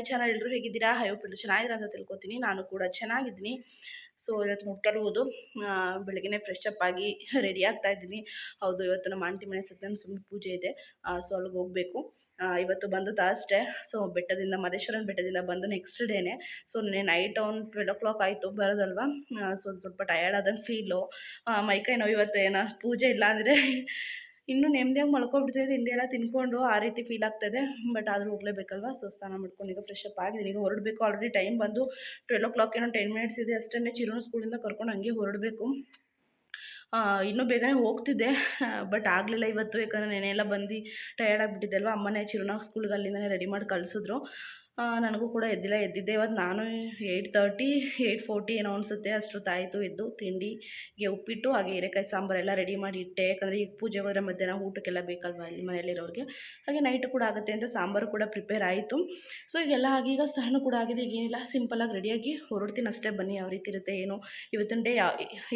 My channel. ಎಲ್ಲರೂ ಹೇಗಿದ್ದೀರಾ? Hope ಎಲ್ಲರೂ ಚೆನ್ನಾಗಿದ್ದೀರಾ ಅಂತ ತಿಳ್ಕೊತೀನಿ. ನಾನು ಕೂಡ ಚೆನ್ನಾಗಿದ್ದೀನಿ. ಸೊ ಇವತ್ತು ಮುಟ್ಟಲ್ಬೋದು ಬೆಳಗ್ಗೆ ಫ್ರೆಶ್ ಅಪ್ ಆಗಿ ರೆಡಿ ಆಗ್ತಾ ಇದ್ದೀನಿ. ಹೌದು, ಇವತ್ತು ನಮ್ಮ ಆಂಟಿ ಮನೆ ಸತ್ಯನಾರಾಯಣ ಪೂಜೆ ಇದೆ. ಸೊ ಅಲ್ಲಿಗೆ ಹೋಗಬೇಕು. ಇವತ್ತು ಬಂದು ಥರ್ಸ್ಡೇ. ಸೊ ಮದೇಶ್ವರನ ಬೆಟ್ಟದಿಂದ ಬಂದು ನೆಕ್ಸ್ಟ್ ಡೇನೆ. ಸೊ ನೈಟ್ ಒಂದು 12 o'clock ಆಯಿತು ಬರೋದಲ್ವಾ. ಸೊ ಸ್ವಲ್ಪ ಟಯರ್ಡ್ ಆದಂಗೆ ಫೀಲು. ಮೈಕೈ ನೋವು. ಇವತ್ತೇನೋ ಪೂಜೆ ಇಲ್ಲ ಅಂದರೆ ಇನ್ನೂ ನೆಮ್ಮದಿಯಾಗಿ ಮಲ್ಕೊಬಿಡ್ತಿದ್ದೆ, ತಿಂಡಿ ಎಲ್ಲ ತಿನ್ಕೊಂಡು ಆ ರೀತಿ ಫೀಲ್ ಆಗ್ತಾಯಿದೆ. ಬಟ್ ಆದರೂ ಹೋಗಲೇಬೇಕಲ್ವ. ಸೊ ಸ್ನಾನ ಮಾಡ್ಕೊಂಡು ಈಗ ಫ್ರೆಶ್ ಅಪ್ ಆಗಿದ್ದೀನಿ. ಈಗ ಹೊರಡಬೇಕು. ಆಲ್ರೆಡಿ ಟೈಮ್ ಬಂದು 12 o'clock, ಏನೋ 10 minutes ಇದೆ ಅಷ್ಟೇ. ಚಿರೋನು ಸ್ಕೂಲಿಂದ ಕರ್ಕೊಂಡು ಹಂಗೆ ಹೊರಡಬೇಕು. ಇನ್ನೂ ಬೇಗನೆ ಹೋಗ್ತಿದ್ದೆ, ಬಟ್ ಆಗಲಿಲ್ಲ ಇವತ್ತು. ಯಾಕಂದರೆ ನೆನೆ ಎಲ್ಲ ಬಂದು ಟಯರ್ಡ್ ಆಗಿಬಿಟ್ಟಿದ್ದೆ ಅಲ್ವಾ. ಅಮ್ಮನೇ ಚಿರೋನ ಸ್ಕೂಲ್ಗೆ ಅಲ್ಲಿಂದನೇ ರೆಡಿ ಮಾಡಿ ಕಳಿಸಿದ್ರು. ನನಗೂ ಕೂಡ ಎದ್ದಿದ್ದೆ ಇವತ್ತು. ನಾನು 8:30 8:40 ಏನೋ ಅನಿಸುತ್ತೆ ಅಷ್ಟೊತ್ತಾಯಿತು ಎದ್ದು. ತಿಂಡಿಗೆ ಉಪ್ಪಿಟ್ಟು ಹಾಗೆ ಹೀರೆಕಾಯಿ ಸಾಂಬಾರೆಲ್ಲ ರೆಡಿ ಮಾಡಿ ಇಟ್ಟೆ. ಯಾಕಂದರೆ ಈಗ ಪೂಜೆಗೆ ಹೋದರೆ ಮಧ್ಯಾಹ್ನ ಊಟಕ್ಕೆಲ್ಲ ಬೇಕಲ್ವ ಇಲ್ಲಿ ಮನೆಯಲ್ಲಿರೋರಿಗೆ. ಹಾಗೆ ನೈಟ್ ಕೂಡ ಆಗುತ್ತೆ ಅಂತ ಸಾಂಬಾರು ಕೂಡ ಪ್ರಿಪೇರ್ ಆಯಿತು. ಸೊ ಈಗೆಲ್ಲ ಆಗಿ ಈಗ ಸ್ನಾನ ಕೂಡ ಆಗಿದೆ. ಈಗ ಏನಿಲ್ಲ, ಸಿಂಪಲಾಗಿ ರೆಡಿಯಾಗಿ ಹೊರಡ್ತೀನಿ ಅಷ್ಟೇ. ಬನ್ನಿ ಯಾವ ರೀತಿ ಇರುತ್ತೆ ಏನು ಇವತ್ತಿನ ಡೇ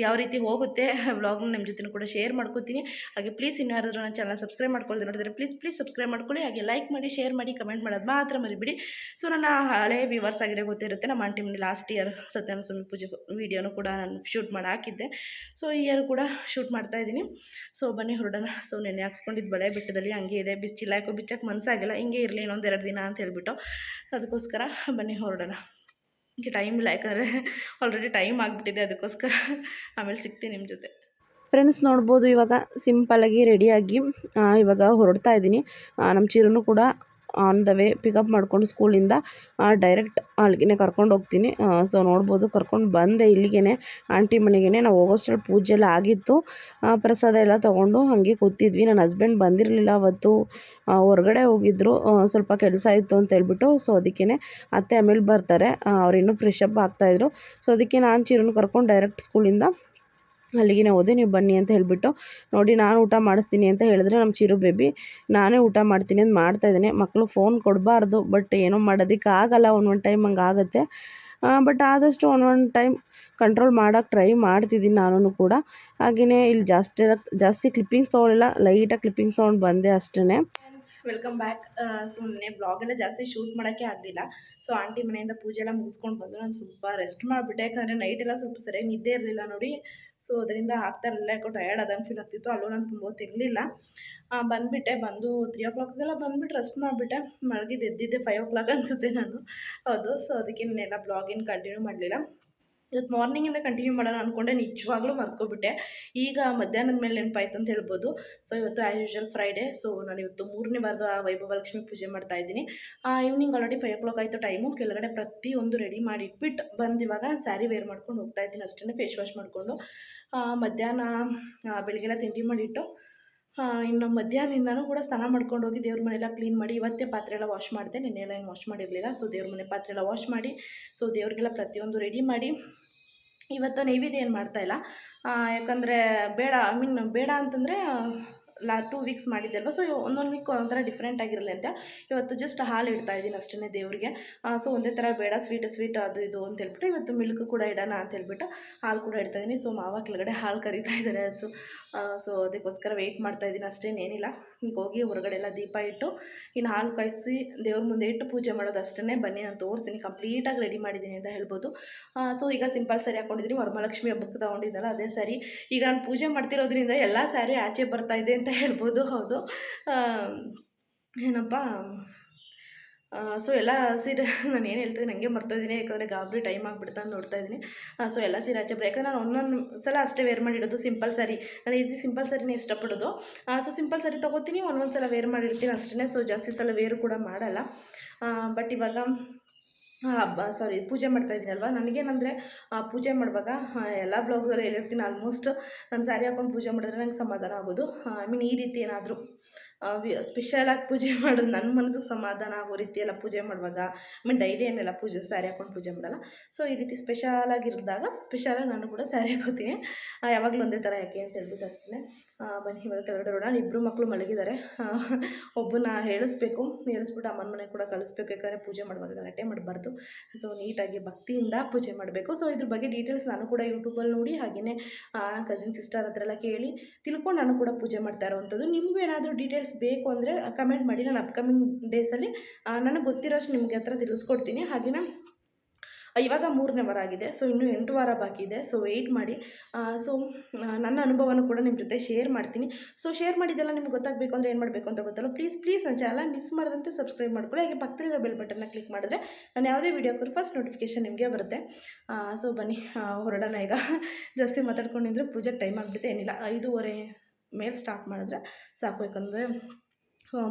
ಯಾವ ರೀತಿ ಹೋಗುತ್ತೆ ವ್ಲಾಗ್ನ ನಿಮ್ಮ ಜೊತೆ ಕೂಡ ಶೇರ್ ಮಾಡ್ಕೊತೀನಿ. ಹಾಗೆ ಪ್ಲೀಸ್ ಇನ್ನೂ ಯಾರಾದರೂ ನನ್ನ ಚಾನಲ್ ಸಬ್ಸ್ಕ್ರೈಬ್ ಮಾಡ್ಕೊಳ್ಳಿ ನೋಡಿದರೆ ಪ್ಲೀಸ್ ಸಬ್ಸ್ಕ್ರೈಬ್ ಮಾಡ್ಕೊಳ್ಳಿ. ಹಾಗೆ ಲೈಕ್ ಮಾಡಿ, ಶೇರ್ ಮಾಡಿ, ಕಮೆಂಟ್ ಮಾಡೋದು ಮಾತ್ರ ಮರಿಬಿಡಿ. ಸೊ ನನ್ನ ಹಳೆ ವ್ಯೂವರ್ಸ್ ಆಗಿರೋ ಗೊತ್ತಿರುತ್ತೆ. ನಮ್ಮ ಆಂಟಿ ಮನೆ ಲಾಸ್ಟ್ ಇಯರ್ ಸತ್ಯನಾರಾಯಣ ಸ್ವಾಮಿ ಪೂಜೆ ವೀಡಿಯೋನು ಕೂಡ ನಾನು ಶೂಟ್ ಮಾಡಿ ಹಾಕಿದ್ದೆ. ಸೊ ಈ ಇಯರ್ ಕೂಡ ಶೂಟ್ ಮಾಡ್ತಾಯಿದ್ದೀನಿ. ಸೊ ಬನ್ನಿ ಹೊರಡೋಣ. ಸೊ ನೆನ್ನೆ ಹಾಕ್ಸ್ಕೊಂಡಿದ್ದು ಬಳೆ ಬೆಟ್ಟದಲ್ಲಿ ಹಂಗೆ ಇದೆ. ಬಿಚ್ಚಿಲ್ಲ, ಯಾಕೋ ಬಿಚ್ಚಕ್ಕೆ ಮನಸ್ಸಾಗಿಲ್ಲ. ಹಿಂಗೆ ಇರಲಿ ಇನ್ನೊಂದು 2 ದಿನ ಅಂತ ಹೇಳ್ಬಿಟ್ಟು ಅದಕ್ಕೋಸ್ಕರ ಬನ್ನಿ ಹೊರಡೋಣ. ಈಗ ಟೈಮ್ ಇಲ್ಲ, ಯಾಕಂದರೆ ಆಲ್ರೆಡಿ ಟೈಮ್ ಆಗಿಬಿಟ್ಟಿದೆ. ಅದಕ್ಕೋಸ್ಕರ ಆಮೇಲೆ ಸಿಗ್ತೀನಿ ನಿಮ್ಮ ಜೊತೆ. ಫ್ರೆಂಡ್ಸ್ ನೋಡ್ಬೋದು, ಇವಾಗ ಸಿಂಪಲಾಗಿ ರೆಡಿಯಾಗಿ ಇವಾಗ ಹೊರಡ್ತಾ ಇದ್ದೀನಿ. ನಮ್ಮ ಚಿರುನು ಕೂಡ ಆನ್ ದ ವೇ ಪಿಕಪ್ ಮಾಡಿಕೊಂಡು ಸ್ಕೂಲಿಂದ ಡೈರೆಕ್ಟ್ ಅಲ್ಲಿಗೆ ಕರ್ಕೊಂಡು ಹೋಗ್ತೀನಿ. ಸೊ ನೋಡ್ಬೋದು, ಕರ್ಕೊಂಡು ಬಂದೆ ಇಲ್ಲಿಗೆ ಆಂಟಿ ಮನೆಗೆ. ನಾವು ಹೋಗೋಷ್ಟರಲ್ಲಿ ಪೂಜೆ ಎಲ್ಲ ಆಗಿತ್ತು. ಪ್ರಸಾದ ಎಲ್ಲ ತೊಗೊಂಡು ಹಾಗೆ ಕೂತಿದ್ವಿ. ನನ್ನ ಹಸ್ಬೆಂಡ್ ಬಂದಿರಲಿಲ್ಲ ಅವತ್ತು, ಹೊರಗಡೆ ಹೋಗಿದ್ದರು. ಸ್ವಲ್ಪ ಕೆಲಸ ಇತ್ತು ಅಂತ ಹೇಳ್ಬಿಟ್ಟು. ಸೊ ಅದಕ್ಕೇ ಅತ್ತೆ ಆಮೇಲೆ ಬರ್ತಾರೆ, ಅವ್ರು ಇನ್ನೂ ಫ್ರೆಶ್ ಅಪ್ ಆಗ್ತಾಯಿದ್ರು. ಸೊ ಅದಕ್ಕೆ ನಾನು ಚಿರುನು ಕರ್ಕೊಂಡು ಡೈರೆಕ್ಟ್ ಸ್ಕೂಲಿಂದ ಅಲ್ಲಿಗೆ ಹೋದೆ. ನೀವು ಬನ್ನಿ ಅಂತ ಹೇಳಿಬಿಟ್ಟು. ನೋಡಿ, ನಾನು ಊಟ ಮಾಡಿಸ್ತೀನಿ ಅಂತ ಹೇಳಿದ್ರೆ ನಮ್ಮ ಚಿರು ಬೇಬಿ ನಾನೇ ಊಟ ಮಾಡ್ತೀನಿ ಅಂತ ಮಾಡ್ತಾಯಿದ್ದೇನೆ. ಮಕ್ಕಳು ಫೋನ್ ಕೊಡಬಾರ್ದು, ಬಟ್ ಏನೋ ಮಾಡೋದಕ್ಕೆ ಆಗಲ್ಲ. ಒಂದೊಂದು ಟೈಮ್ ಹಂಗೆ ಆಗುತ್ತೆ. ಬಟ್ ಆದಷ್ಟು ಒಂದೊಂದು ಟೈಮ್ ಕಂಟ್ರೋಲ್ ಮಾಡೋಕ್ಕೆ ಟ್ರೈ ಮಾಡ್ತಿದ್ದೀನಿ ನಾನು ಕೂಡ. ಹಾಗೆಯೇ ಇಲ್ಲಿ ಜಾಸ್ತಿ ಕ್ಲಿಪ್ಪಿಂಗ್ಸ್ ತೊಗೊಳ್ಳಿಲ್ಲ, ಲೈಟಾಗಿ ಕ್ಲಿಪ್ಪಿಂಗ್ಸ್ ತೊಗೊಂಡು ಬಂದೆ ಅಷ್ಟೇ. Welcome back. ಸೊ ಮೊನ್ನೆ ಬ್ಲಾಗೆಲ್ಲ ಜಾಸ್ತಿ ಶೂಟ್ ಮಾಡೋಕ್ಕೆ ಆಗಲಿಲ್ಲ. ಸೊ ಆಂಟಿ ಮನೆಯಿಂದ ಪೂಜೆ ಎಲ್ಲ ಮುಗಿಸ್ಕೊಂಡು ಬಂದು ನಾನು ಸ್ವಲ್ಪ ರೆಸ್ಟ್ ಮಾಡಿಬಿಟ್ಟೆ. ಯಾಕಂದರೆ ನೈಟೆಲ್ಲ ಸ್ವಲ್ಪ ಸರಿಯಾಗಿ ನಿದ್ದೆ ಇರಲಿಲ್ಲ ನೋಡಿ. ಸೊ ಅದರಿಂದ ಆಗ್ತಾ ಇರಲಿಲ್ಲ, ಯಾಕೋ ಟಯರ್ಡ್ ಆದಂಗೆ ಫೀಲ್ ಆಗ್ತಿತ್ತು. ಅಲ್ಲೂ ನಾನು ತುಂಬ ಹೊತ್ತಿರಲಿಲ್ಲ. ಬಂದುಬಿಟ್ಟೆ. ಬಂದು 3 o'clockಗೆಲ್ಲ ಬಂದುಬಿಟ್ಟು ರೆಸ್ಟ್ ಮಾಡಿಬಿಟ್ಟೆ. ಮಲಗಿದ್ದು ಎದ್ದಿದ್ದೆ 5 o'clock ಅನಿಸುತ್ತೆ ನಾನು. ಹೌದು. ಸೊ ಅದಕ್ಕೆ ನಾನೆಲ್ಲ ಬ್ಲಾಗಿನ ಕಂಟಿನ್ಯೂ ಮಾಡಲಿಲ್ಲ. ಇವತ್ತು ಮಾರ್ನಿಂಗಿಂದ ಕಂಟಿನ್ಯೂ ಮಾಡೋಣ ಅಂದ್ಕೊಂಡೆ, ನಿಜವಾಗ್ಲೂ ಮರ್ತ್ಕೊಬಿಟ್ಟೆ. ಈಗ ಮಧ್ಯಾಹ್ನದ ಮೇಲೆ ನೆನಪಾಯ್ತು ಅಂತ ಹೇಳ್ಬೋದು. ಸೊ ಇವತ್ತು ಆ್ಯಸ್ ಯೂಶುವಲ್ ಫ್ರೈಡೇ. ಸೊ ನಾನು ಇವತ್ತು 3ನೇ ವಾರದ ವೈಭವಲಕ್ಷ್ಮಿ ಪೂಜೆ ಮಾಡ್ತಾಯಿದ್ದೀನಿ. ಈವ್ನಿಂಗ್ ಆಲ್ರೆಡಿ 5 o'clock ಆಯಿತು ಟೈಮು. ಕೆಳಗಡೆ ಪ್ರತಿಯೊಂದು ರೆಡಿ ಮಾಡಿ ಇಟ್ಬಿಟ್ಟು ಬಂದು ಇವಾಗ ಸ್ಯಾರಿ ವೇರ್ ಮಾಡ್ಕೊಂಡು ಹೋಗ್ತಾಯಿದ್ದೀನಿ ಅಷ್ಟೇ. ಫೇಸ್ ವಾಶ್ ಮಾಡಿಕೊಂಡು ಮಧ್ಯಾಹ್ನ ಬೆಳಗ್ಗೆಲ್ಲ ತಿಂಡಿ ಮಾಡಿಟ್ಟು ಇನ್ನು ಮಧ್ಯಾಹ್ನದಿಂದನೂ ಕೂಡ ಸ್ನಾನ ಮಾಡ್ಕೊಂಡು ಹೋಗಿ ದೇವ್ರ ಮನೆಯೆಲ್ಲ ಕ್ಲೀನ್ ಮಾಡಿ ಇವತ್ತೇ ಪಾತ್ರೆ ಎಲ್ಲ ವಾಶ್ ಮಾಡಿದೆ. ನೆನ್ನೆಲ್ಲ ಏನು ವಾಶ್ ಮಾಡಿರಲಿಲ್ಲ. ಸೊ ದೇವ್ರ ಮನೆ ಪಾತ್ರೆ ಎಲ್ಲ ವಾಶ್ ಮಾಡಿ, ಸೊ ದೇವ್ರಿಗೆಲ್ಲ ಪ್ರತಿಯೊಂದು ರೆಡಿ ಮಾಡಿ ಇವತ್ತು ನೈವೇದ್ಯ ಏನು ಮಾಡ್ತಾಯಿಲ್ಲ. ಯಾಕಂದರೆ ಬೇಡ ಅಂತಂದರೆ 2 weeks ಮಾಡಿದ್ದೆ ಅಲ್ವ. ಸೊ ಒಂದೊಂದು ವೀಕ್ ಒಂಥರ ಡಿಫ್ರೆಂಟ್ ಆಗಿರಲಿ ಅಂತ ಇವತ್ತು ಜಸ್ಟ್ ಹಾಲು ಇಡ್ತಾಯಿದ್ದೀನಿ ಅಷ್ಟೇ ದೇವರಿಗೆ. ಸೊ ಒಂದೇ ಥರ ಬೇಡ, ಸ್ವೀಟ್ ಅದು ಇದು ಅಂತ ಹೇಳ್ಬಿಟ್ಟು ಇವತ್ತು ಮಿಲ್ಕ್ ಕೂಡ ಇಡೋಣ ಅಂತ ಹೇಳ್ಬಿಟ್ಟು ಹಾಲು ಕೂಡ ಇಡ್ತಾಯಿದ್ದೀನಿ. ಸೊ ಮಾವ ಕೆಳಗಡೆ ಹಾಲು ಕರಿತಾ ಇದ್ದಾರೆ. ಸೊ ಅದಕ್ಕೋಸ್ಕರ ವೆಯ್ಟ್ ಮಾಡ್ತಾಯಿದ್ದೀನಿ ಅಷ್ಟೇನೇನಿಲ್ಲ. ಈಗ ಹೋಗಿ ಹೊರಗಡೆ ಎಲ್ಲ ದೀಪ ಇಟ್ಟು ಇನ್ನು ಹಾಲು ಕಾಯಿಸಿ ದೇವ್ರ ಮುಂದೆ ಇಟ್ಟು ಪೂಜೆ ಮಾಡೋದು ಅಷ್ಟೇ. ಬನ್ನಿ ನಾನು ತೋರಿಸ್ತೀನಿ. ಕಂಪ್ಲೀಟಾಗಿ ರೆಡಿ ಮಾಡಿದ್ದೀನಿ ಅಂತ ಹೇಳ್ಬೋದು. ಸೊ ಈಗ ಸಿಂಪಲ್ ಸ್ಯಾರಿ ಹಾಕ್ಕೊಂಡಿದ್ದೀನಿ. ವರಮಹಾಲಕ್ಷ್ಮಿ ಹಬ್ಬಕ್ಕೆ ತೊಗೊಂಡಿದ್ದಲ್ಲ ಅದೇ ಸ್ಯಾರಿ. ಈಗ ನಾನು ಪೂಜೆ ಮಾಡ್ತಿರೋದ್ರಿಂದ ಎಲ್ಲ ಸ್ಯಾರಿ ಆಚೆ ಬರ್ತಾಯಿದೆ ಅಂತ ಹೇಳ್ಬೋದು. ಹೌದು, ಏನಪ್ಪ. ಸೊ ಎಲ್ಲ ಸೀರೆ ನಾನು ಏನು ಹೇಳ್ತೀನಿ ನನಗೆ ಮರ್ತೋದಿದ್ದೀನಿ. ಯಾಕಂದರೆ ಗಾಬರಿ ಟೈಮ್ ಆಗಿಬಿಡ್ತಾ ಅಂತ ನೋಡ್ತಾ ಇದ್ದೀನಿ. ಸೊ ಎಲ್ಲ ಸೀರೆ ಆಚೆ ಯಾಕಂದರೆ ನಾನು ಒಂದೊಂದು ಸಲ ಅಷ್ಟೇ ವೇರ್ ಮಾಡಿಡೋದು ಸಿಂಪಲ್ ಸ್ಯಾರಿ. ನಾನು ಇದು ಸಿಂಪಲ್ ಸ್ಯಾರಿನೇ ಇಷ್ಟಪಡೋದು. ಸೊ ಸಿಂಪಲ್ ಸ್ಯಾರಿ ತೊಗೋತೀನಿ, ಒಂದೊಂದು ಸಲ ವೇರ್ ಮಾಡಿರ್ತೀನಿ ಅಷ್ಟೇ. ಸೊ ಜಾಸ್ತಿ ಸಲ ವೇರು ಕೂಡ ಮಾಡಲ್ಲ. ಬಟ್ ಇವಾಗ ಪೂಜೆ ಮಾಡ್ತಾಯಿದ್ದೀನಲ್ವ. ನನಗೇನಂದರೆ ಪೂಜೆ ಮಾಡುವಾಗ ಎಲ್ಲ ಬ್ಲಾಗ್ದಲ್ಲೂ ಹೇಳಿರ್ತೀನಿ ಆಲ್ಮೋಸ್ಟ್, ನಾನು ಸ್ಯಾರಿ ಹಾಕ್ಕೊಂಡು ಪೂಜೆ ಮಾಡಿದ್ರೆ ನಂಗೆ ಸಮಾಧಾನ ಆಗೋದು. ಈ ರೀತಿ ಏನಾದರೂ ಸ್ಪೆಷಲಾಗಿ ಪೂಜೆ ಮಾಡೋದು ನನ್ನ ಮನಸ್ಸಿಗೆ ಸಮಾಧಾನ ಆಗೋ ರೀತಿ ಎಲ್ಲ ಪೂಜೆ ಮಾಡುವಾಗ. ಡೈಲಿ ಏನೆಲ್ಲ ಪೂಜೆ ಸ್ಯಾರಿ ಹಾಕ್ಕೊಂಡು ಪೂಜೆ ಮಾಡಲ್ಲ. ಸೊ ಈ ರೀತಿ ಸ್ಪೆಷಲಾಗಿರಿದಾಗ ಸ್ಪೆಷಲಾಗಿ ನಾನು ಕೂಡ ಸ್ಯಾರಿ ಹಾಕೋತೀನಿ. ಯಾವಾಗಲೂ ಒಂದೇ ಥರ ಯಾಕೆ ಅಂತ ಹೇಳ್ಬಿಟ್ಟು ಅಷ್ಟೇ. ಬನ್ನಿ ಇವಾಗ ಕೆಳಗಡೆ ನೋಡೋಣ. ಇಬ್ಬರು ಮಕ್ಕಳು ಮಲಗಿದ್ದಾರೆ. ಒಬ್ಬನ ಹೇಳಿಸ್ಬಿಟ್ಟು ಅಮ್ಮನ ಮನೆ ಕೂಡ ಕಳಿಸ್ಬೇಕು. ಯಾಕಂದರೆ ಪೂಜೆ ಮಾಡುವಾಗ ಗಲಾಟೆ ಮಾಡಬಾರ್ದು. ಮಾತು. ಸೊ ನೀಟಾಗಿ ಭಕ್ತಿಯಿಂದ ಪೂಜೆ ಮಾಡಬೇಕು. ಸೊ ಇದ್ರ ಬಗ್ಗೆ ಡೀಟೇಲ್ಸ್ ನಾನು ಕೂಡ ಯೂಟ್ಯೂಬಲ್ಲಿ ನೋಡಿ ಹಾಗೆಯೇ ಕಸಿನ್ ಸಿಸ್ಟರ್ ಹತ್ರ ಎಲ್ಲ ಕೇಳಿ ತಿಳ್ಕೊಂಡು ನಾನು ಕೂಡ ಪೂಜೆ ಮಾಡ್ತಾ ಇರೋವಂಥದ್ದು. ನಿಮಗೂ ಏನಾದರೂ ಡೀಟೇಲ್ಸ್ ಬೇಕು ಅಂದರೆ ಕಮೆಂಟ್ ಮಾಡಿ, ನಾನು ಅಪ್ಕಮಿಂಗ್ ಡೇಸಲ್ಲಿ ನನಗೆ ಗೊತ್ತಿರೋಷ್ಟು ನಿಮಗೆ ಹತ್ರ ತಿಳಿಸ್ಕೊಡ್ತೀನಿ. ಹಾಗೆಯೇ ಇವಾಗ 3ನೇ ವಾರ ಆಗಿದೆ. ಸೊ ಇನ್ನೂ 8 ವಾರ ಬಾಕಿ ಇದೆ. ಸೊ ವೆಯ್ಟ್ ಮಾಡಿ. ಸೊ ನನ್ನ ಅನುಭವನೂ ಕೂಡ ನಿಮ್ಮ ಜೊತೆ ಶೇರ್ ಮಾಡ್ತೀನಿ. ಸೊ ಶೇರ್ ಮಾಡಿದ್ದೆಲ್ಲ ನಿಮ್ಗೆ ಗೊತ್ತಾಗಬೇಕು ಅಂದರೆ ಏನು ಮಾಡಬೇಕು ಅಂತ ಗೊತ್ತಲ್ಲ, ಪ್ಲೀಸ್ ನನ್ನ ಚಾನಲ್ ಮಿಸ್ ಮಾಡದಂತೆ ಸಬ್ಸ್ಕ್ರೈಬ್ ಮಾಡ್ಕೊಳ್ಳಿ. ಹಾಗೆ ಪಕ್ಕದಲ್ಲಿರೋ ಬೆಲ್ ಬಟನ್ನ ಕ್ಲಿಕ್ ಮಾಡಿದ್ರೆ ನಾನು ಯಾವುದೇ ವೀಡಿಯೋ ಹಾಕಿದ್ರು ಫಸ್ಟ್ ನೋಟಿಫಿಕೇಷನ್ ನಿಮಗೆ ಬರುತ್ತೆ. ಸೊ ಬನ್ನಿ ಹೊರಡೋಣ. ಈಗ ಜಾಸ್ತಿ ಮಾತಾಡ್ಕೊಂಡಿದ್ರೆ ಪೂಜೆಗೆ ಟೈಮ್ ಆಗಿಬಿಡುತ್ತೆ. ಏನಿಲ್ಲ 5:30 ಮೇಲೆ ಸ್ಟಾರ್ಟ್ ಮಾಡಿದ್ರೆ ಸಾಕು, ಯಾಕಂದರೆ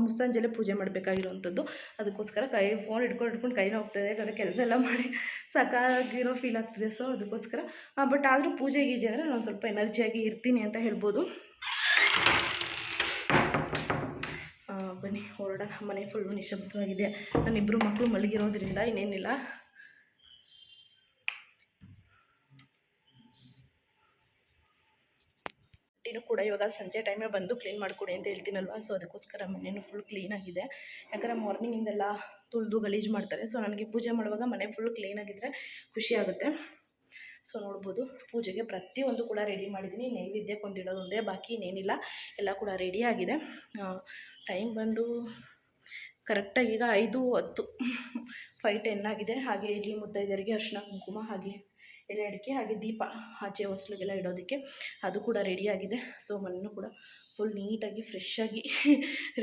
ಮುಸ್ಸಂಜೆಲೆ ಪೂಜೆ ಮಾಡಬೇಕಾಗಿರೋವಂಥದ್ದು. ಅದಕ್ಕೋಸ್ಕರ ಫೋನ್ ಹಿಡ್ಕೊಂಡು ಕೈನ ಹೋಗ್ತಾಯಿದೆ, ಯಾಕಂದರೆ ಕೆಲಸ ಎಲ್ಲ ಮಾಡಿ ಸಾಕಾಗಿರೋ ಫೀಲ್ ಆಗ್ತಿದೆ. ಸೊ ಅದಕ್ಕೋಸ್ಕರ ಬಟ್ ಆದರೂ ಪೂಜೆ ಗೀಜೆ ಅಂದರೆ ನಾನು ಸ್ವಲ್ಪ ಎನರ್ಜಿಯಾಗಿ ಇರ್ತೀನಿ ಅಂತ ಹೇಳ್ಬೋದು. ಬನ್ನಿ ಹೊರಡೋಣ. ಮನೆ ಫುಲ್ಲು ನಿಶಬ್ದವಾಗಿದೆ. ನಾನಿಬ್ಬರು ಮಕ್ಕಳು ಮಲಗಿರೋದ್ರಿಂದ ಇನ್ನೇನಿಲ್ಲ. ಕೂಡ ಇವಾಗ ಸಂಜೆ ಟೈಮೇ ಬಂದು ಕ್ಲೀನ್ ಮಾಡಿಕೊಡಿ ಅಂತ ಹೇಳ್ತೀನಲ್ವ. ಸೊ ಅದಕ್ಕೋಸ್ಕರ ಮನೆಯೂ ಫುಲ್ ಕ್ಲೀನಾಗಿದೆ. ಯಾಕಂದರೆ ಮಾರ್ನಿಂಗಿಂದೆಲ್ಲ ತುಳಿದು ಗಲೀಜು ಮಾಡ್ತಾರೆ. ಸೊ ನನಗೆ ಪೂಜೆ ಮಾಡುವಾಗ ಮನೆ ಫುಲ್ ಕ್ಲೀನಾಗಿದ್ದರೆ ಖುಷಿಯಾಗುತ್ತೆ. ಸೊ ನೋಡ್ಬೋದು ಪೂಜೆಗೆ ಪ್ರತಿಯೊಂದು ಕೂಡ ರೆಡಿ ಮಾಡಿದ್ದೀನಿ. ನೈವೇದ್ಯಕ್ಕೆ ಒಂದಿಡೋದೊಂದೇ ಬಾಕಿ, ಇನ್ನೇನಿಲ್ಲ, ಎಲ್ಲ ಕೂಡ ರೆಡಿಯಾಗಿದೆ. ಟೈಮ್ ಬಂದು ಕರೆಕ್ಟಾಗಿ ಈಗ 5:10 5:10 ಆಗಿದೆ. ಹಾಗೆ ಇಲ್ಲಿ ಮುತ್ತೈದೆಯರಿಗೆ ಅರಿಶಿನ ಕುಂಕುಮ ಹಾಗೆ ಎಲೆ ಅಡಿಕೆ ಹಾಗೆ ದೀಪ ಆಚೆ ಹೊಸ್ಲಿಗೆಲ್ಲ ಇಡೋದಕ್ಕೆ ಅದು ಕೂಡ ರೆಡಿಯಾಗಿದೆ. ಸೊ ಮನೆಯೂ ಕೂಡ ಫುಲ್ ನೀಟಾಗಿ ಫ್ರೆಶ್ಶಾಗಿ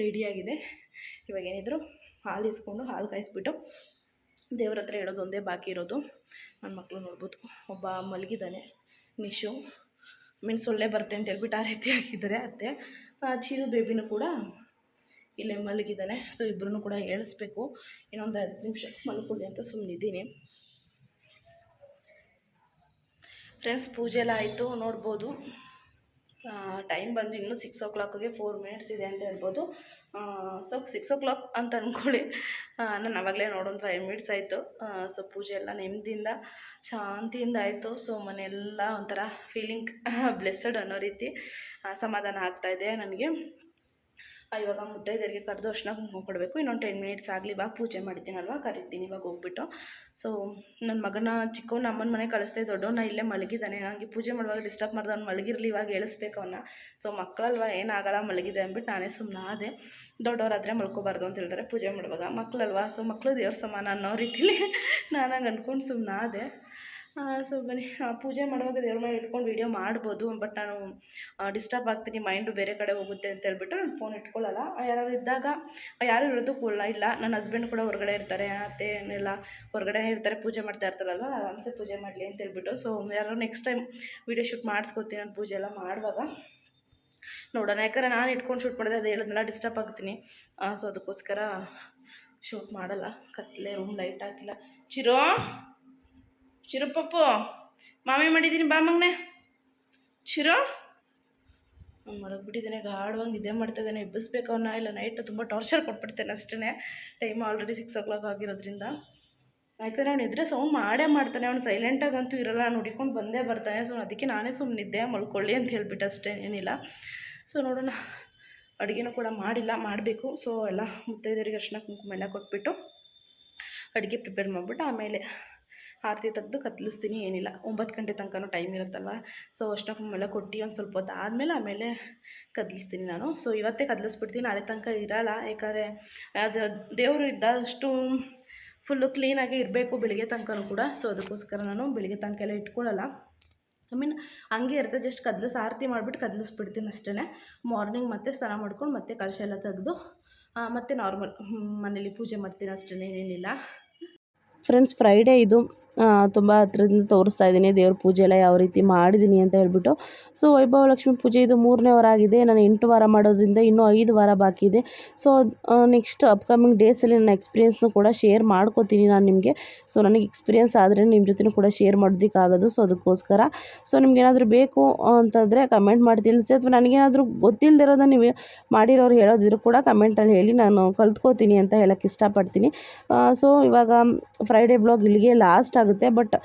ರೆಡಿಯಾಗಿದೆ. ಇವಾಗ ಏನಿದ್ರು ಹಾಲು ಇಸ್ಕೊಂಡು ಹಾಲು ಕಾಯಿಸ್ಬಿಟ್ಟು ದೇವ್ರ ಹತ್ರ ಇಡೋದೊಂದೇ ಬಾಕಿ ಇರೋದು. ನನ್ನ ಮಕ್ಕಳು ನೋಡ್ಬೋದು, ಒಬ್ಬ ಮಲಗಿದ್ದಾನೆ ನಿಶು, ಸೊಳ್ಳೆ ಬರುತ್ತೆ ಅಂತ ಹೇಳ್ಬಿಟ್ಟು ಆ ರೀತಿ ಆಗಿದ್ದಾರೆ ಅತ್ತೆ. ಚಿರು ಬೇಬಿನೂ ಕೂಡ ಇಲ್ಲೇ ಮಲಗಿದ್ದಾನೆ. ಸೊ ಇಬ್ಬರೂ ಕೂಡ ಏಳಿಸ್ಬೇಕು. ಇನ್ನೊಂದು 10 ನಿಮಿಷ ಮಲ್ಕೊಳ್ಳಿ ಅಂತ ಸುಮ್ಮನಿದ್ದೀನಿ. ಫ್ರೆಂಡ್ಸ್ ಪೂಜೆ ಎಲ್ಲ ಆಯಿತು ನೋಡ್ಬೋದು. ಟೈಮ್ ಬಂದು ಇನ್ನೂ 6 o'clockಗೆ 4 minutes ಇದೆ ಅಂತ ಹೇಳ್ಬೋದು. ಸೊ 6 o'clock ಅಂತ ಅಂದ್ಕೊಳ್ಳಿ. ನಾನು ಆವಾಗಲೇ ನೋಡೋದು 5 minutes ಆಯಿತು. ಸೊ ಪೂಜೆ ಎಲ್ಲ ನೆಮ್ಮದಿಯಿಂದ ಶಾಂತಿಯಿಂದ ಆಯಿತು. ಸೊ ಮನೆಯೆಲ್ಲ ಒಂಥರ ಫೀಲಿಂಗ್ ಬ್ಲೆಸ್ಸಡ್ ಅನ್ನೋ ರೀತಿ ಸಮಾಧಾನ ಆಗ್ತಾಯಿದೆ ನನಗೆ. ಇವಾಗ ಮುತ್ತೈದೆಯರಿಗೆ ಕರೆದು ಅರ್ಶಿನ ಕುಂಕುಮ ಕೊಡಬೇಕು. ಇನ್ನೊಂದು 10 minutes ಆಗಲಿ. ಇವಾಗ ಪೂಜೆ ಮಾಡಿದ್ದೀನಲ್ವ, ಕರಿತೀನಿ ಇವಾಗ ಹೋಗ್ಬಿಟ್ಟು. ಸೊ ನನ್ನ ಮಗನ ಚಿಕ್ಕವನ್ನ ಅಮ್ಮನ ಮನೆಗೆ ಕಳಿಸ್ದೆ, ದೊಡ್ಡವನ್ನ ಇಲ್ಲೇ ಮಲಗಿದ್ದಾನೆ. ನನಗೆ ಪೂಜೆ ಮಾಡುವಾಗ ಡಿಸ್ಟರ್ಬ್ ಮಾಡಿದೆ, ಅವ್ನು ಮಲಗಿರಲಿ, ಇವಾಗ ಎಳಿಸ್ಬೇಕು ಅವನ್ನ. ಸೊ ಮಕ್ಕಳಲ್ವ ಏನಾಗಲ್ಲ, ಮಲಗಿದೆ ಅಂದ್ಬಿಟ್ಟು ನಾನೇ ಸುಮ್ಮನಾದೆ. ದೊಡ್ಡವರಾದರೆ ಮಲ್ಕೋಬಾರ್ದು ಅಂತ ಹೇಳ್ತಾರೆ ಪೂಜೆ ಮಾಡುವಾಗ, ಮಕ್ಕಳಲ್ವ. ಸೊ ಮಕ್ಕಳು ದೇವ್ರ ಸಮಾನ ಅನ್ನೋ ರೀತಿಲಿ ನಾನು ಹಂಗೆ ಅಂದ್ಕೊಂಡು ಸುಮ್ಮನಾದೆ. ಸೊ ಬನ್ನಿ ಪೂಜೆ ಮಾಡುವಾಗ ದೇವ್ರ ಮೇಲೆ ಇಟ್ಕೊಂಡು ವೀಡಿಯೋ ಮಾಡ್ಬೋದು, ಬಟ್ ನಾನು ಡಿಸ್ಟರ್ಬ್ ಆಗ್ತೀನಿ, ಮೈಂಡು ಬೇರೆ ಕಡೆ ಹೋಗುತ್ತೆ ಅಂತ ಹೇಳ್ಬಿಟ್ಟು ನಾನು ಫೋನ್ ಇಟ್ಕೊಳ್ಳಲ್ಲ. ಯಾರು ಇದ್ದಾಗ ಯಾರು ಇರೋದಕ್ಕೂ ಇಲ್ಲ. ನನ್ನ ಹಸ್ಬೆಂಡ್ ಕೂಡ ಹೊರಗಡೆ ಇರ್ತಾರೆ, ಅತ್ತೆನೆಲ್ಲ ಹೊರಗಡೆ ಇರ್ತಾರೆ, ಪೂಜೆ ಮಾಡ್ತಾ ಇರ್ತಾರಲ್ವ, ಆರಾಮ್ಸೆ ಪೂಜೆ ಮಾಡಲಿ ಅಂತ ಹೇಳ್ಬಿಟ್ಟು. ಸೊ ಯಾರು ನೆಕ್ಸ್ಟ್ ಟೈಮ್ ವೀಡಿಯೋ ಶೂಟ್ ಮಾಡಿಸ್ಕೊತೀನಿ ನಾನು ಪೂಜೆ ಎಲ್ಲ ಮಾಡುವಾಗ, ನೋಡೋಣ. ಯಾಕಂದರೆ ನಾನು ಇಟ್ಕೊಂಡು ಶೂಟ್ ಮಾಡಿದ್ರೆ ಅದು ಹೇಳಿದ್ನಲ್ಲ ಡಿಸ್ಟರ್ಬ್ ಆಗ್ತೀನಿ. ಸೊ ಅದಕ್ಕೋಸ್ಕರ ಶೂಟ್ ಮಾಡಲ್ಲ. ಕತ್ತಲೆ, ರೂಮ್ ಲೈಟ್ ಹಾಕಿಲ್ಲ. ಚಿರು ಪಪ್ಪು ಮಾಮಿ ಮಾಡಿದ್ದೀನಿ ಬಾ ಮಗನೆ. ಚಿರು ಮಲಗಿಬಿಟ್ಟಿದ್ದಾನೆ, ಗಾಢವಾಗಿ ನಿದ್ದೆ ಮಾಡ್ತಾಯಿದ್ದಾನೆ. ಎಬ್ಬಿಸ್ಬೇಕು ಅವನ್ನ, ಇಲ್ಲ ನೈಟ್ ತುಂಬ ಟಾರ್ಚರ್ ಕೊಟ್ಬಿಡ್ತೇನೆ ಅಷ್ಟೇ. ಟೈಮ್ ಆಲ್ರೆಡಿ 6 o'clock ಆಗಿರೋದ್ರಿಂದ. ಯಾಕಂದರೆ ಅವ್ನು ಇದ್ರೆ ಸೌಂಡ್ ಮಾಡೇ ಮಾಡ್ತಾನೆ. ಅವ್ನು ಸೈಲೆಂಟಾಗಂತೂ ಇರೋಲ್ಲ, ನಾನು ಹುಡಿಕೊಂಡು ಬಂದೇ ಬರ್ತಾನೆ. ಸೊ ಅದಕ್ಕೆ ನಾನೇ ಸುಮ್ಮನಿದ್ದೆ, ಮಲ್ಕೊಳ್ಳಿ ಅಂತ ಹೇಳ್ಬಿಟ್ಟು ಅಷ್ಟೇ, ಏನಿಲ್ಲ. ಸೊ ನೋಡೋಣ. ಅಡುಗೆನೂ ಕೂಡ ಮಾಡಿಲ್ಲ, ಮಾಡಬೇಕು. ಸೊ ಎಲ್ಲ ಮುತ್ತೈದೆಯರಿಗೆ ಅರ್ಶಿನ ಕುಂಕುಮ ಎಲ್ಲ ಕೊಟ್ಬಿಟ್ಟು ಅಡುಗೆ ಪ್ರಿಪೇರ್ ಮಾಡಿಬಿಟ್ಟು ಆಮೇಲೆ ಆರತಿ ತೆಗೆದು ಕತ್ತಲಿಸ್ತೀನಿ. ಏನಿಲ್ಲ, 9 ಗಂಟೆ ತನಕ ಟೈಮ್ ಇರುತ್ತಲ್ವ. ಸೊ ಅರ್ಶಿನ ಕುಂಕುಮ ಎಲ್ಲ ಕೊಟ್ಟು ಒಂದು ಸ್ವಲ್ಪ ಹೊತ್ತು ಆಮೇಲೆ ಕದಲಿಸ್ತೀನಿ ನಾನು. ಸೊ ಇವತ್ತೇ ಕದಲಿಸ್ಬಿಡ್ತೀನಿ, ನಾಳೆ ತನಕ ಇರೋಲ್ಲ. ಯಾಕಂದರೆ ಅದು ದೇವರು ಇದ್ದಷ್ಟು ಫುಲ್ಲು ಕ್ಲೀನಾಗಿ ಇರಬೇಕು ಬೆಳಿಗ್ಗೆ ತನಕನೂ ಕೂಡ. ಸೊ ಅದಕ್ಕೋಸ್ಕರ ನಾನು ಬೆಳಿಗ್ಗೆ ತನಕ ಎಲ್ಲ ಇಟ್ಕೊಳ್ಳಲ್ಲ. ಹಂಗೆ ಇರುತ್ತೆ, ಜಸ್ಟ್ ಕದಲಿಸಿ ಆರತಿ ಮಾಡಿಬಿಟ್ಟು ಕದಲಿಸ್ಬಿಡ್ತೀನಿ ಅಷ್ಟೇ. ಮಾರ್ನಿಂಗ್ ಮತ್ತೆ ಸ್ನಾನ ಮಾಡ್ಕೊಂಡು ಮತ್ತೆ ಕಳಶ ಎಲ್ಲ ತೆಗೆದು ಮತ್ತೆ ನಾರ್ಮಲ್ ಮನೇಲಿ ಪೂಜೆ ಮಾಡ್ತೀನಿ ಅಷ್ಟೇ, ಏನೇನಿಲ್ಲ. ಫ್ರೆಂಡ್ಸ್ ಫ್ರೈಡೇ ಇದು ತುಂಬ ಹತ್ರದಿಂದ ತೋರಿಸ್ತಾ ಇದ್ದೀನಿ ದೇವ್ರ ಪೂಜೆ ಎಲ್ಲ ಯಾವ ರೀತಿ ಮಾಡಿದ್ದೀನಿ ಅಂತ ಹೇಳ್ಬಿಟ್ಟು. ಸೊ ವೈಭವ ಲಕ್ಷ್ಮಿ ಪೂಜೆ ಇದು 3ನೇ ವಾರ ಆಗಿದೆ. ನಾನು 8 ವಾರ ಮಾಡೋದ್ರಿಂದ ಇನ್ನೂ 5 ವಾರ ಬಾಕಿ ಇದೆ. ಸೊ ನೆಕ್ಸ್ಟ್ ಅಪ್ಕಮಿಂಗ್ ಡೇಸಲ್ಲಿ ನನ್ನ ಎಕ್ಸ್ಪೀರಿಯೆನ್ಸ್ನು ಕೂಡ ಶೇರ್ ಮಾಡ್ಕೋತೀನಿ ನಾನು ನಿಮಗೆ. ಸೊ ನನಗೆ ಎಕ್ಸ್ಪೀರಿಯೆನ್ಸ್ ಆದರೆ ನಿಮ್ಮ ಜೊತೆ ಕೂಡ ಶೇರ್ ಮಾಡೋದಕ್ಕಾಗೋದು. ಸೊ ಅದಕ್ಕೋಸ್ಕರ ಸೊ ನಿಮ್ಗೇನಾದರೂ ಬೇಕು ಅಂತಂದರೆ ಕಮೆಂಟ್ ಮಾಡಿ ತಿಳಿಸಿ, ಅಥವಾ ನನಗೇನಾದರೂ ಗೊತ್ತಿಲ್ಲದಿರೋದನ್ನ ನೀವು ಮಾಡಿರೋರು ಹೇಳೋದಿದ್ರು ಕೂಡ ಕಮೆಂಟಲ್ಲಿ ಹೇಳಿ, ನಾನು ಕಲ್ತ್ಕೋತೀನಿ ಅಂತ ಹೇಳೋಕ್ಕೆ ಇಷ್ಟಪಡ್ತೀನಿ. ಸೊ ಇವಾಗ ಫ್ರೈಡೇ ಬ್ಲಾಗ್ ಇಲ್ಲಿಗೆ ಲಾಸ್ಟ್ ಆಗುತ್ತೆ. ಬಟ್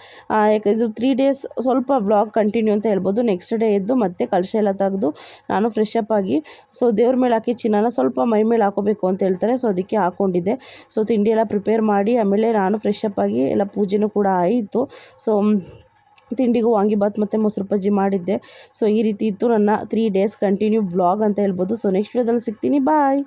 ಯಾಕೆ ಇದು 3 ಡೇಸ್ ಸ್ವಲ್ಪ ವ್ಲಾಗ್ ಕಂಟಿನ್ಯೂ ಅಂತ ಹೇಳ್ಬೋದು. ನೆಕ್ಸ್ಟ್ ಡೇ ಎದ್ದು ಮತ್ತೆ ಕಲಶ ಎಲ್ಲ ತೆಗೆದು ನಾನು ಫ್ರೆಶ್ ಅಪ್ ಆಗಿ ಸೊ ದೇವ್ರ ಮೇಲೆ ಹಾಕಿ ಚಿನ್ನನ ಸ್ವಲ್ಪ ಮೈ ಮೇಲೆ ಹಾಕೋಬೇಕು ಅಂತ ಹೇಳ್ತಾರೆ. ಸೊ ಅದಕ್ಕೆ ಹಾಕ್ಕೊಂಡಿದ್ದೆ. ಸೊ ತಿಂಡಿ ಎಲ್ಲ ಪ್ರಿಪೇರ್ ಮಾಡಿ ಆಮೇಲೆ ನಾನು ಫ್ರೆಶ್ ಅಪ್ ಆಗಿ ಎಲ್ಲ ಪೂಜೆನೂ ಕೂಡ ಆಯಿತು. ಸೊ ತಿಂಡಿಗೂ ವಾಂಗಿಬಾತ್ ಮತ್ತು ಮೊಸರು ಬಜ್ಜಿ ಮಾಡಿದ್ದೆ. ಸೊ ಈ ರೀತಿ ಇತ್ತು ನನ್ನ 3 ಡೇಸ್ ಕಂಟಿನ್ಯೂ ವ್ಲಾಗ್ ಅಂತ ಹೇಳ್ಬೋದು. ಸೊ ನೆಕ್ಸ್ಟ್ ವಿಡಿಯೋದಲ್ಲಿ ಸಿಗ್ತೀನಿ. ಬಾಯ್.